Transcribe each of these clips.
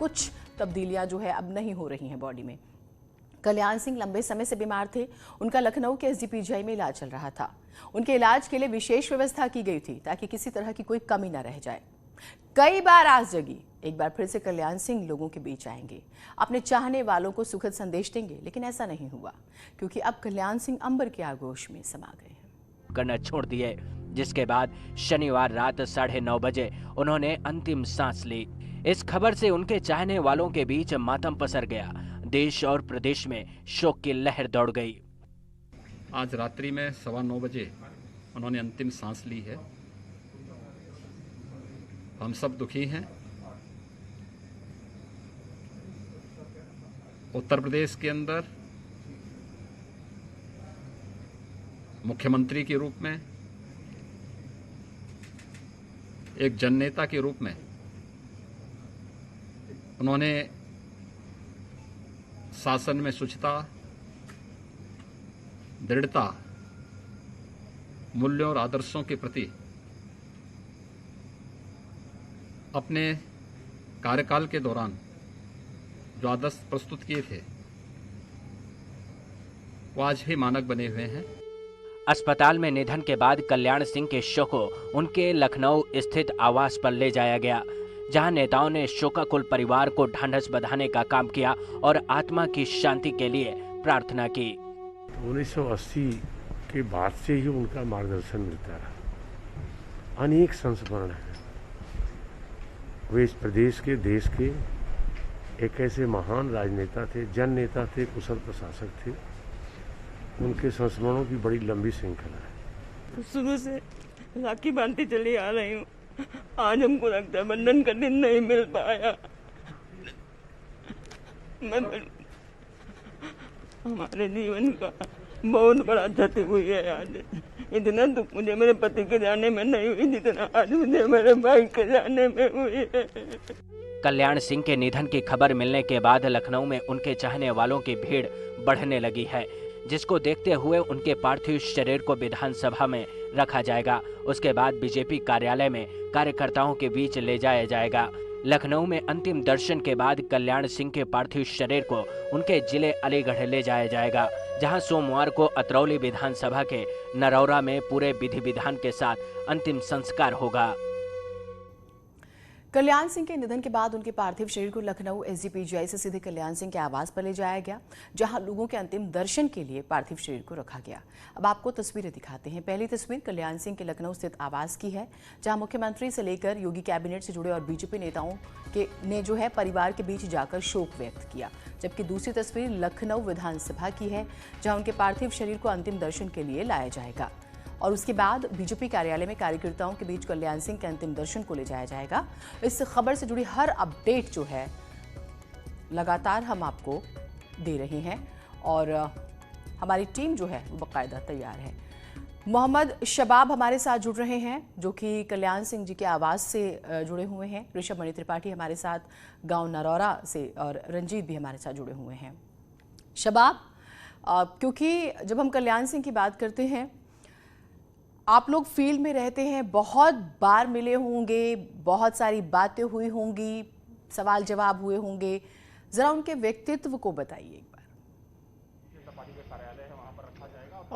कुछ तब्दीलियां जो है अब नहीं हो रही हैं बॉडी में। कल्याण सिंह लंबे समय से बीमार थे। उनका लखनऊ के एसजीपीजीआई में इलाज चल रहा था। उनके इलाज के लिए विशेष व्यवस्था की गई थी ताकि किसी तरह की कोई कमी न रह जाए। कई बार आस जगी, एक बार फिर से कल्याण सिंह लोगों के बीच आएंगे, अपने चाहने वालों को सुखद संदेश देंगे, लेकिन ऐसा नहीं हुआ क्योंकि अब कल्याण सिंह अंबर के आगोश में समा गए हैं। करना छोड़ दिए, जिसके बाद शनिवार रात 9:30 बजे उन्होंने अंतिम सांस ली। इस खबर से उनके चाहने वालों के बीच मातम पसर गया। देश और प्रदेश में शोक की लहर दौड़ गई। आज रात्रि में 9:15 बजे उन्होंने अंतिम सांस ली है। हम सब दुखी हैं। उत्तर प्रदेश के अंदर मुख्यमंत्री के रूप में, एक जननेता के रूप में उन्होंने शासन में शुचिता, दृढ़ता, मूल्यों और आदर्शों के प्रति अपने कार्यकाल के दौरान जो आदर्श प्रस्तुत किए थे वो आज भी मानक बने हुए हैं। अस्पताल में निधन के बाद कल्याण सिंह के शव को उनके लखनऊ स्थित आवास पर ले जाया गया, जहां नेताओं ने शोकाकुल परिवार को ढांढस बंधाने का काम किया और आत्मा की शांति के लिए प्रार्थना की। 1980 के बाद से ही उनका मार्गदर्शन मिलता रहा। अनेक संस्मरण हैं। वे इस प्रदेश के, देश के एक ऐसे महान राजनेता थे, जननेता थे, कुशल प्रशासक थे। उनके संस्मरणों की बड़ी लंबी श्रृंखला है। शुरू से राखी बांधती चली आ रही हूँ। आज हमको रक्षाबंधन का दिन नहीं मिल पाया। हमारे जीवन का बहुत बड़ा क्षति हुई है। आज इतना दुख मुझे मेरे पति के जाने में नहीं हुई जितना आज मुझे मेरे भाई के जाने में हुई है। कल्याण सिंह के निधन की खबर मिलने के बाद लखनऊ में उनके चाहने वालों की भीड़ बढ़ने लगी है, जिसको देखते हुए उनके पार्थिव शरीर को विधानसभा में रखा जाएगा। उसके बाद बीजेपी कार्यालय में कार्यकर्ताओं के बीच ले जाया जाएगा। लखनऊ में अंतिम दर्शन के बाद कल्याण सिंह के पार्थिव शरीर को उनके जिले अलीगढ़ ले जाया जाएगा, जहां सोमवार को अतरौली विधानसभा के नरौरा में पूरे विधि विधान के साथ अंतिम संस्कार होगा। कल्याण सिंह के निधन के बाद उनके पार्थिव शरीर को लखनऊ एसजीपीजीआई से सीधे कल्याण सिंह के आवास पर ले जाया गया, जहां लोगों के अंतिम दर्शन के लिए पार्थिव शरीर को रखा गया। अब आपको तस्वीरें दिखाते हैं। पहली तस्वीर कल्याण सिंह के लखनऊ स्थित आवास की है, जहां मुख्यमंत्री से लेकर योगी कैबिनेट से जुड़े और बीजेपी नेताओं ने जो है परिवार के बीच जाकर शोक व्यक्त किया। जबकि दूसरी तस्वीर लखनऊ विधानसभा की है, जहां उनके पार्थिव शरीर को अंतिम दर्शन के लिए लाया जाएगा और उसके बाद बीजेपी कार्यालय में कार्यकर्ताओं के बीच कल्याण सिंह के अंतिम दर्शन को ले जाया जाएगा। इस खबर से जुड़ी हर अपडेट जो है लगातार हम आपको दे रहे हैं और हमारी टीम जो है वो बाकायदा तैयार है। मोहम्मद शबाब हमारे साथ जुड़ रहे हैं, जो कि कल्याण सिंह जी के आवास से जुड़े हुए हैं। ऋषभ मणि त्रिपाठी हमारे साथ गांव नरौरा से और रंजीत भी हमारे साथ जुड़े हुए हैं। शबाब, क्योंकि जब हम कल्याण सिंह की बात करते हैं, आप लोग फील्ड में रहते हैं, बहुत बार मिले होंगे, बहुत सारी बातें हुई होंगी, सवाल जवाब हुए होंगे, जरा उनके व्यक्तित्व को बताइए एक बार।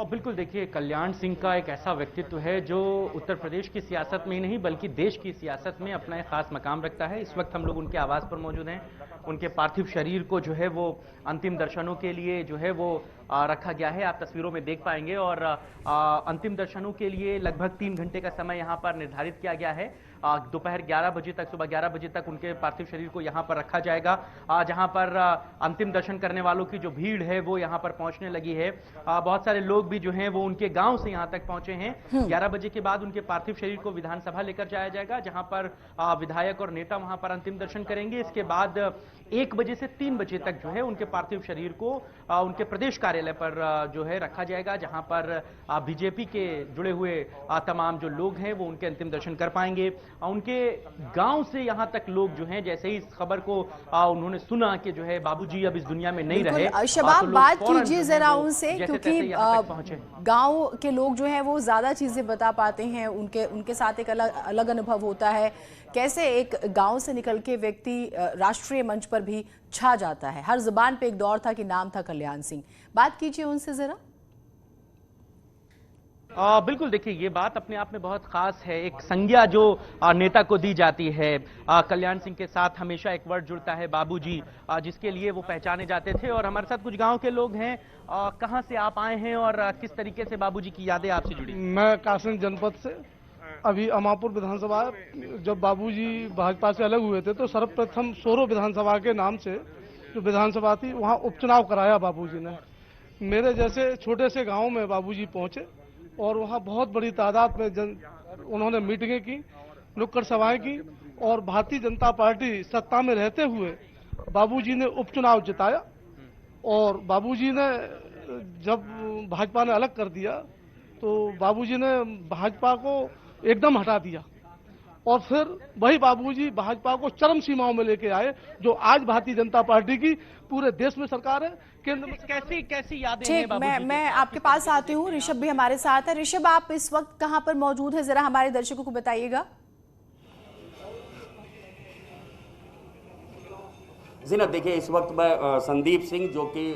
बिल्कुल, देखिए, कल्याण सिंह का एक ऐसा व्यक्तित्व है जो उत्तर प्रदेश की सियासत में ही नहीं बल्कि देश की सियासत में अपना एक खास मकाम रखता है। इस वक्त हम लोग उनके आवास पर मौजूद हैं। उनके पार्थिव शरीर को जो है वो अंतिम दर्शनों के लिए जो है वो रखा गया है, आप तस्वीरों में देख पाएंगे। और अंतिम दर्शनों के लिए लगभग 3 घंटे का समय यहाँ पर निर्धारित किया गया है। दोपहर 11 बजे तक, सुबह 11 बजे तक उनके पार्थिव शरीर को यहाँ पर रखा जाएगा, जहाँ पर अंतिम दर्शन करने वालों की जो भीड़ है वो यहाँ पर पहुँचने लगी है। बहुत सारे लोग भी जो हैं वो उनके गांव से यहाँ तक पहुँचे हैं। 11 बजे के बाद उनके पार्थिव शरीर को विधानसभा लेकर जाया जाएगा, जहाँ पर विधायक और नेता वहाँ पर अंतिम दर्शन करेंगे। इसके बाद 1 बजे से 3 बजे तक जो है उनके पार्थिव शरीर को उनके प्रदेश कार्यालय पर जो है रखा जाएगा, जहां पर बीजेपी के जुड़े हुए तमाम जो लोग हैं वो उनके अंतिम दर्शन कर पाएंगे। उनके गांव से यहां तक लोग जो हैं, जैसे ही इस खबर को उन्होंने सुना कि जो है बाबूजी अब इस दुनिया में नहीं रहे, शबाब तो बात फौरन कीजिए जो है जरा वो उनसे, जैसे क्योंकि तैसे यहां तक पहुंचे। गांव के लोग जो हैं वो ज्यादा चीजें बता पाते हैं, उनके साथ एक अलग अनुभव होता है। कैसे एक गांव से निकल के व्यक्ति राष्ट्रीय मंच पर भी छा जाता है। हर जुबान पे एक दौर था कि नाम था कल्याण सिंह। बात कीजिए उनसे जरा। बिल्कुल, देखिए ये बात अपने आप में बहुत खास है। एक संज्ञा जो नेता को दी जाती है, कल्याण सिंह के साथ हमेशा एक वर्ड जुड़ता है बाबूजी, जिसके लिए वो पहचाने जाते थे। और हमारे साथ कुछ गांव के लोग हैं। कहां से आप आए हैं और किस तरीके से बाबूजी की यादें आपसे जुड़ी? मैं कासिम जनपद से। अभी अमापुर विधानसभा, जब बाबूजी भाजपा से अलग हुए थे तो सर्वप्रथम सोरो विधानसभा के नाम से जो विधानसभा थी वहां उपचुनाव कराया बाबूजी ने। मेरे जैसे छोटे से गांव में बाबूजी पहुंचे और वहां बहुत बड़ी तादाद में उन्होंने मीटिंगें की, नुक्कड़ सभाएं की और भारतीय जनता पार्टी सत्ता में रहते हुए बाबूजी ने उपचुनाव जिताया। और बाबूजी ने जब भाजपा ने अलग कर दिया तो बाबूजी ने भाजपा को एकदम हटा दिया और फिर वही बाबूजी भाजपा को चरम सीमाओं में लेके आए, जो आज भारतीय जनता पार्टी की पूरे देश में सरकार है, केंद्र में। कैसी यादें हैं ठीक, बाबूजी? मैं आपके पास आती हूँ। ऋषभ भी हमारे साथ है। ऋषभ, आप इस वक्त कहाँ पर मौजूद है, जरा हमारे दर्शकों को बताइएगा। जीनत, देखिए इस वक्त मैं संदीप सिंह, जो कि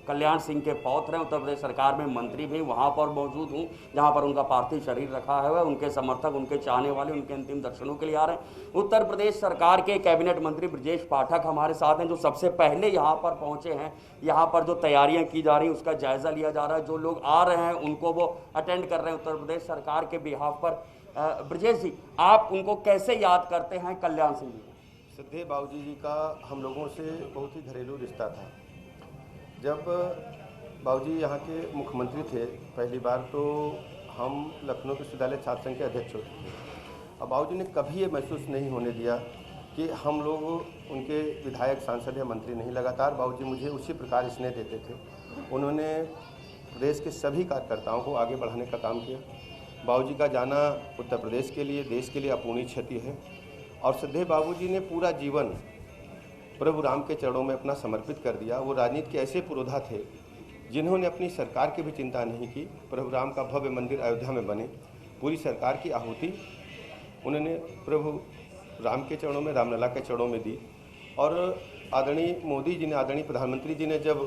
कल्याण सिंह के पौत्र हैं, उत्तर प्रदेश सरकार में मंत्री भी, वहाँ पर मौजूद हूँ जहाँ पर उनका पार्थिव शरीर रखा है। उनके समर्थक, उनके चाहने वाले उनके अंतिम दर्शनों के लिए आ रहे हैं। उत्तर प्रदेश सरकार के कैबिनेट मंत्री ब्रजेश पाठक हमारे साथ हैं, जो सबसे पहले यहाँ पर पहुँचे हैं। यहाँ पर जो तैयारियाँ की जा रही हैं उसका जायजा लिया जा रहा है। जो लोग आ रहे हैं उनको वो अटेंड कर रहे हैं उत्तर प्रदेश सरकार के बिहाफ पर। ब्रजेश जी, आप उनको कैसे याद करते हैं, कल्याण सिंह जी? सिद्धे बाबूजी जी का हम लोगों से बहुत ही घरेलू रिश्ता था। जब बाबूजी यहाँ के मुख्यमंत्री थे पहली बार, तो हम लखनऊ विश्वविद्यालय छात्र संघ के अध्यक्ष होते थे। अब बाबूजी ने कभी ये महसूस नहीं होने दिया कि हम लोग उनके विधायक, सांसद या मंत्री नहीं। लगातार बाबूजी मुझे उसी प्रकार स्नेह देते थे। उन्होंने प्रदेश के सभी कार्यकर्ताओं को आगे बढ़ाने का काम किया। बाबूजी का जाना उत्तर प्रदेश के लिए, देश के लिए अपूर्णीय क्षति है। और सिद्धे बाबूजी ने पूरा जीवन प्रभु राम के चरणों में अपना समर्पित कर दिया। वो राजनीति के ऐसे पुरोधा थे जिन्होंने अपनी सरकार की भी चिंता नहीं की। प्रभु राम का भव्य मंदिर अयोध्या में बने, पूरी सरकार की आहुति उन्होंने प्रभु राम के चरणों में, रामलला के चरणों में दी। और आदरणीय मोदी जी ने, आदरणीय प्रधानमंत्री जी ने जब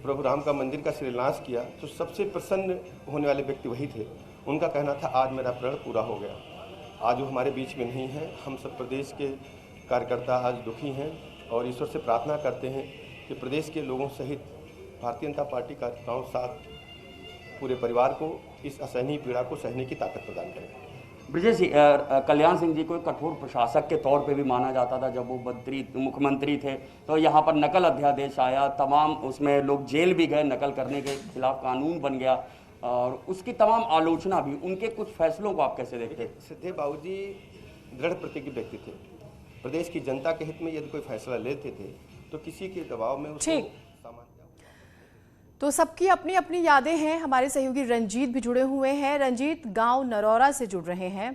प्रभु राम का मंदिर का शिलान्यास किया तो सबसे प्रसन्न होने वाले व्यक्ति वही थे। उनका कहना था, आज मेरा प्रण पूरा हो गया। आज वो हमारे बीच में नहीं है। हम सब प्रदेश के कार्यकर्ता आज दुखी हैं और ईश्वर से प्रार्थना करते हैं कि प्रदेश के लोगों सहित भारतीय जनता पार्टी कार्यकर्ताओं साथ पूरे परिवार को इस असहनीय पीड़ा को सहने की ताकत प्रदान करें। ब्रजेश जी, कल्याण सिंह जी को कठोर प्रशासक के तौर पे भी माना जाता था। जब वो मुख्यमंत्री थे तो यहाँ पर नकल अध्यादेश आया, तमाम उसमें लोग जेल भी गए, नकल करने के खिलाफ कानून बन गया और उसकी तमाम आलोचना भी। उनके कुछ फैसलों को आप कैसे देखते हैं? सिद्धे बाबूजी दृढ़ प्रतिज्ञ व्यक्ति थे। प्रदेश की जनता के हित में यदि कोई फैसला लेते थे तो किसी के दबाव में उसको तो सबकी अपनी अपनी यादें हैं। हमारे सहयोगी रंजीत भी जुड़े हुए हैं। रंजीत, गांव नरौरा से जुड़ रहे हैं।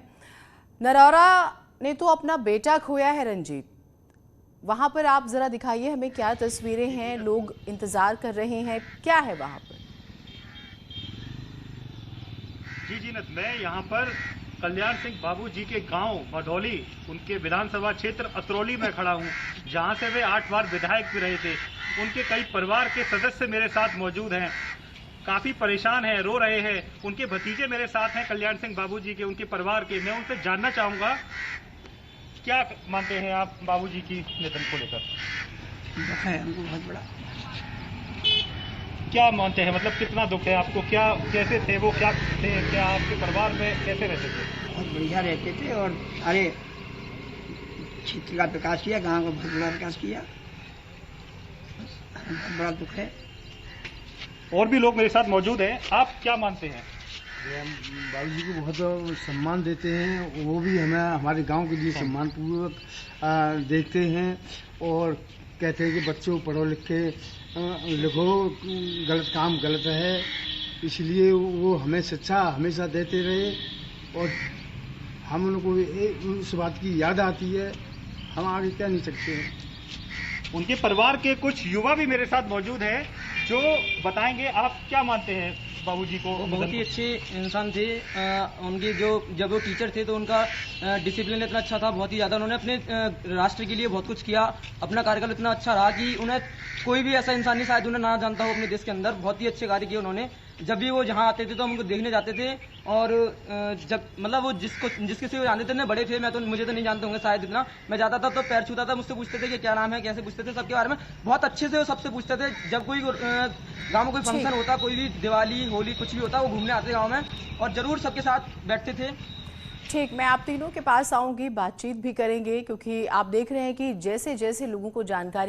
नरौरा ने तो अपना बेटा खोया है। रंजीत, वहां पर आप जरा दिखाइए हमें, क्या तस्वीरें हैं, लोग इंतजार कर रहे हैं, क्या है वहां पर? जी, मैं यहाँ पर कल्याण सिंह बाबूजी के गांव भदौली, उनके विधानसभा क्षेत्र अतरौली में खड़ा हूँ, जहां से वे 8 बार विधायक भी रहे थे। उनके कई परिवार के सदस्य मेरे साथ मौजूद हैं, काफी परेशान हैं, रो रहे हैं। उनके भतीजे मेरे साथ हैं, कल्याण सिंह बाबूजी के, उनके परिवार के। मैं उनसे जानना चाहूंगा, क्या मानते हैं आप बाबूजी की निधन को लेकर? है हमको बहुत बड़ा। क्या मानते हैं, मतलब कितना दुख है आपको? क्या, कैसे थे वो, क्या थे, क्या आपके परिवार में कैसे रहते थे? बहुत बढ़िया रहते थे और सारे क्षेत्र का विकास किया, गांव का बहुत बड़ा विकास किया। बहुत बड़ा दुख है। और भी लोग मेरे साथ मौजूद हैं, आप क्या मानते हैं? हम बाबूजी को बहुत सम्मान देते हैं, वो भी हमें हमारे गांव के लिए सम्मानपूर्वक देखते हैं और कहते हैं कि बच्चों पढ़ो लिखो, गलत काम गलत है, इसलिए वो हमें शिक्षा हमेशा देते रहे। और हम उनको उस बात की याद आती है, हम आगे कह नहीं सकते हैं। उनके परिवार के कुछ युवा भी मेरे साथ मौजूद हैं जो बताएंगे। आप क्या मानते हैं बाबूजी को? वो बहुत ही अच्छे इंसान थे। उनके जब वो टीचर थे तो उनका डिसिप्लिन इतना अच्छा था, बहुत ही ज़्यादा उन्होंने अपने राष्ट्र के लिए बहुत कुछ किया। अपना कार्यकाल इतना अच्छा रहा कि उन्हें कोई भी ऐसा इंसान नहीं शायद उन्हें ना जानता हो अपने देश के अंदर। बहुत ही अच्छे कार्य किए उन्होंने। जब भी वो जहाँ आते थे तो हम उनको देखने जाते थे, और जब मतलब वो जिसके से वो जानते थे ना, बड़े थे, मुझे तो नहीं जानते होंगे शायद इतना। मैं जाता था तो पैर छूता था, मुझसे पूछते थे कि क्या नाम है, कैसे पूछते थे, सबके बारे में बहुत अच्छे से वो सबसे पूछते थे। जब कोई गाँव में कोई फंक्शन होता, कोई भी दिवाली होली कुछ भी होता, वो घूमने आते गाँव में और जरूर सबके साथ बैठते थे। ठीक, मैं आप तीनों के पास आऊंगी, बातचीत भी करेंगे, क्योंकि आप देख रहे हैं कि जैसे जैसे लोगों को जानकारी